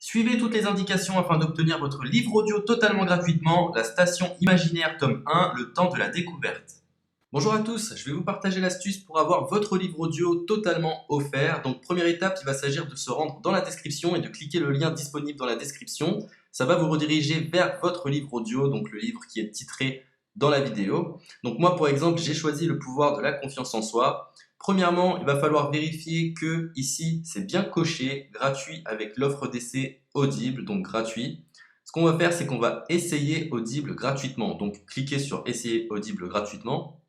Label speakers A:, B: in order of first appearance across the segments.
A: Suivez toutes les indications afin d'obtenir votre livre audio totalement gratuitement, La Station Imaginaire tome 1, Le temps de la découverte. Bonjour à tous, je vais vous partager l'astuce pour avoir votre livre audio totalement offert. Donc première étape, il va s'agir de se rendre dans la description et de cliquer le lien disponible dans la description. Ça va vous rediriger vers votre livre audio, donc le livre qui est titré dans la vidéo. Donc moi par exemple, j'ai choisi le pouvoir de la confiance en soi. Premièrement, il va falloir vérifier que ici c'est bien coché, gratuit avec l'offre d'essai Audible, donc gratuit. Ce qu'on va faire, c'est qu'on va essayer Audible gratuitement. Donc cliquez sur essayer Audible gratuitement.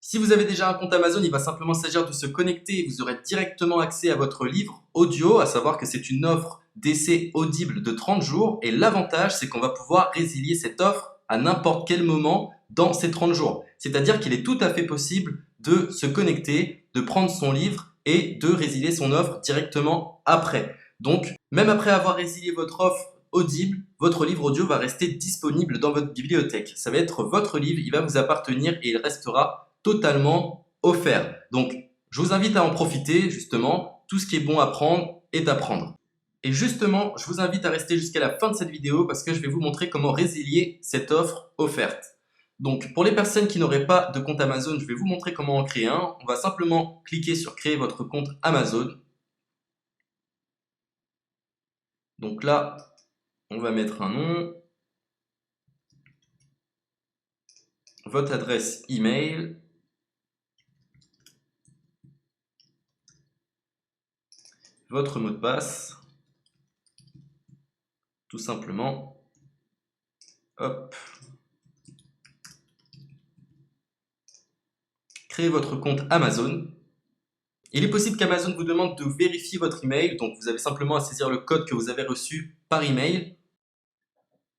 A: Si vous avez déjà un compte Amazon, il va simplement s'agir de se connecter et vous aurez directement accès à votre livre audio, à savoir que c'est une offre d'essai Audible de 30 jours. Et l'avantage, c'est qu'on va pouvoir résilier cette offre à n'importe quel moment dans ces 30 jours. C'est-à-dire qu'il est tout à fait possible de se connecter, de prendre son livre et de résilier son offre directement après. Donc, même après avoir résilié votre offre Audible, votre livre audio va rester disponible dans votre bibliothèque. Ça va être votre livre, il va vous appartenir et il restera totalement offert. Donc, je vous invite à en profiter, justement. Tout ce qui est bon à prendre est à prendre. Et justement, je vous invite à rester jusqu'à la fin de cette vidéo parce que je vais vous montrer comment résilier cette offre offerte. Donc, pour les personnes qui n'auraient pas de compte Amazon, je vais vous montrer comment en créer un. On va simplement cliquer sur créer votre compte Amazon. Donc là, on va mettre un nom, votre adresse email, votre mot de passe, tout simplement. Hop. Créez votre compte Amazon. Il est possible qu'Amazon vous demande de vérifier votre email, donc vous avez simplement à saisir le code que vous avez reçu par email.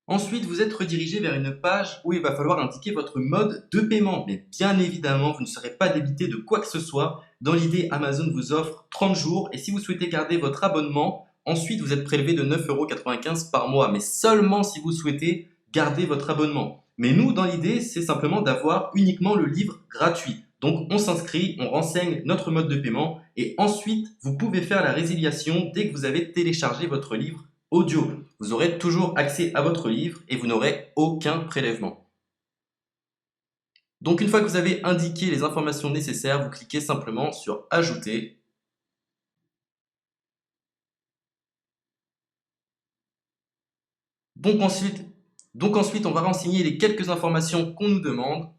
A: Ensuite, vous êtes redirigé vers une page où il va falloir indiquer votre mode de paiement. Mais bien évidemment, vous ne serez pas débité de quoi que ce soit. Dans l'idée, Amazon vous offre 30 jours et si vous souhaitez garder votre abonnement, ensuite vous êtes prélevé de 9,95 € par mois, mais seulement si vous souhaitez garder votre abonnement. Mais nous, dans l'idée, c'est simplement d'avoir uniquement le livre gratuit. Donc on s'inscrit, on renseigne notre mode de paiement et ensuite vous pouvez faire la résiliation dès que vous avez téléchargé votre livre audio. Vous aurez toujours accès à votre livre et vous n'aurez aucun prélèvement. Donc une fois que vous avez indiqué les informations nécessaires, vous cliquez simplement sur Ajouter. Donc ensuite, on va renseigner les quelques informations qu'on nous demande.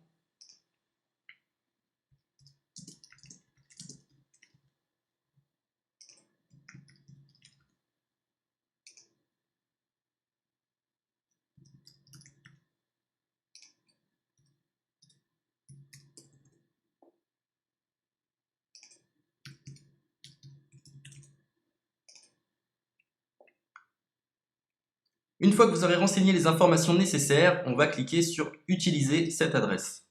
A: Une fois que vous aurez renseigné les informations nécessaires, on va cliquer sur Utiliser cette adresse.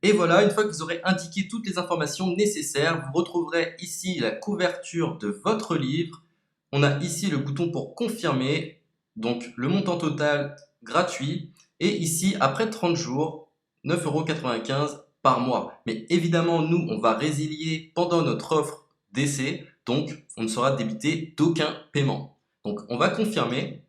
A: Et voilà, une fois que vous aurez indiqué toutes les informations nécessaires, vous retrouverez ici la couverture de votre livre. On a ici le bouton pour confirmer, donc le montant total gratuit. Et ici, après 30 jours, 9,95 € par mois. Mais évidemment, nous, on va résilier pendant notre offre d'essai, donc on ne sera débité d'aucun paiement. Donc on va confirmer.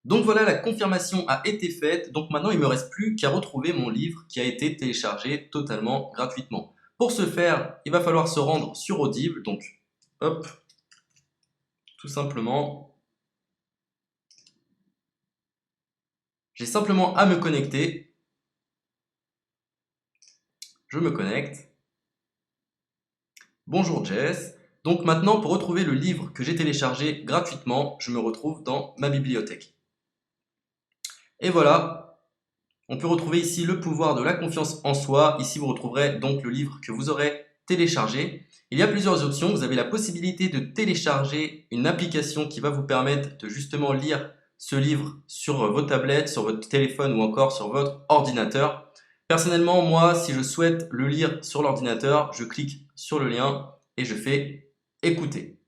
A: Donc voilà, la confirmation a été faite, donc maintenant il ne me reste plus qu'à retrouver mon livre qui a été téléchargé totalement gratuitement. Pour ce faire, il va falloir se rendre sur Audible, donc hop, tout simplement, j'ai simplement à me connecter, je me connecte, bonjour Jess, donc maintenant pour retrouver le livre que j'ai téléchargé gratuitement, je me retrouve dans ma bibliothèque. Et voilà, on peut retrouver ici le pouvoir de la confiance en soi. Ici, vous retrouverez donc le livre que vous aurez téléchargé. Il y a plusieurs options. Vous avez la possibilité de télécharger une application qui va vous permettre de justement lire ce livre sur vos tablettes, sur votre téléphone ou encore sur votre ordinateur. Personnellement, moi, si je souhaite le lire sur l'ordinateur, je clique sur le lien et je fais écouter.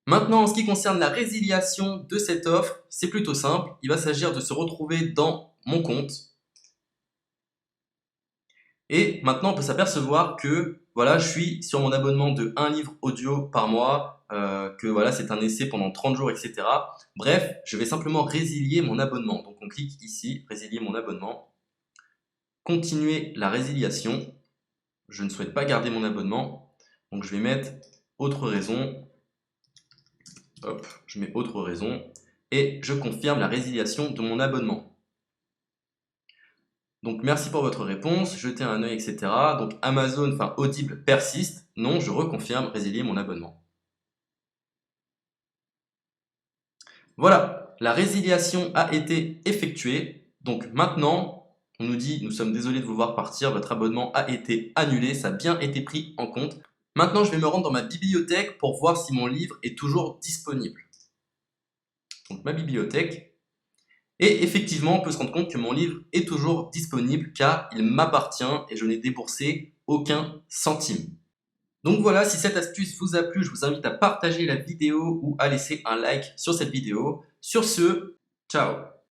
A: Maintenant, en ce qui concerne la résiliation de cette offre, c'est plutôt simple. Il va s'agir de se retrouver dans mon compte. Et maintenant, on peut s'apercevoir que voilà, je suis sur mon abonnement de 1 livre audio par mois que voilà, c'est un essai pendant 30 jours, etc. Bref, je vais simplement résilier mon abonnement. Donc on clique ici, résilier mon abonnement. Continuer la résiliation. Je ne souhaite pas garder mon abonnement. Donc je vais mettre autre raison. Hop, je mets autre raison. Et je confirme la résiliation de mon abonnement. Donc merci pour votre réponse, jetez un œil, etc. Donc Amazon, enfin Audible persiste. Non, je reconfirme, résilier mon abonnement. Voilà, la résiliation a été effectuée. Donc maintenant, on nous dit, nous sommes désolés de vous voir partir, votre abonnement a été annulé, ça a bien été pris en compte. Maintenant, je vais me rendre dans ma bibliothèque pour voir si mon livre est toujours disponible. Donc ma bibliothèque. Et effectivement, on peut se rendre compte que mon livre est toujours disponible car il m'appartient et je n'ai déboursé aucun centime. Donc voilà, si cette astuce vous a plu, je vous invite à partager la vidéo ou à laisser un like sur cette vidéo. Sur ce, ciao!